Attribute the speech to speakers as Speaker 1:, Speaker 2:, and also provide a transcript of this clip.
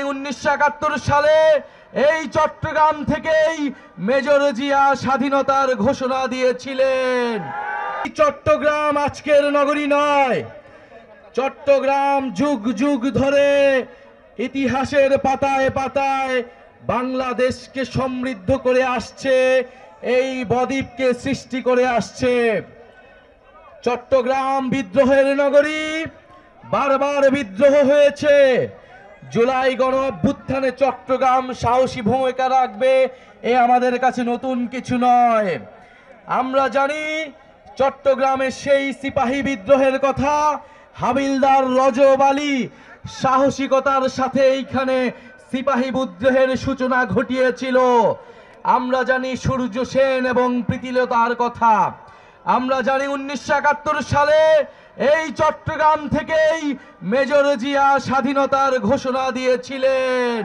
Speaker 1: 1971 সালে এই চট্টগ্রাম থেকেই মেজর জিয়া স্বাধীনতার ঘোষণা দিয়েছিলেন। চট্টগ্রাম আজকের নগরী নয়, চট্টগ্রাম যুগ যুগ ধরে ইতিহাসের পাতায় পাতায় বাংলাদেশকে সমৃদ্ধ করে আসছে, এই বদ্বীপকে সৃষ্টি করে আসছে। চট্টগ্রাম বিদ্রোহের নগরী, বারবার বিদ্রোহ হয়েছে। জুলাই গণ অভ্যুত্থানে চট্টগ্রাম সাহসী ভূমিকা রাখবে, এ আমাদের কাছে নতুন কিছু নয়। আমরা জানি চট্টগ্রামের সেই সিপাহী বিদ্রোহের কথা, হাবিলদার রজব আলী সাহসিকতার সাথে এইখানে সিপাহী বিদ্রোহের সূচনা ঘটিয়েছিল। আমরা জানি সূর্য সেন এবং প্রীতিলতার কথা। আমরা জানি 1971 সালে এই চট্টগ্রাম থেকেই মেজর জিয়া স্বাধীনতার ঘোষণা দিয়েছিলেন।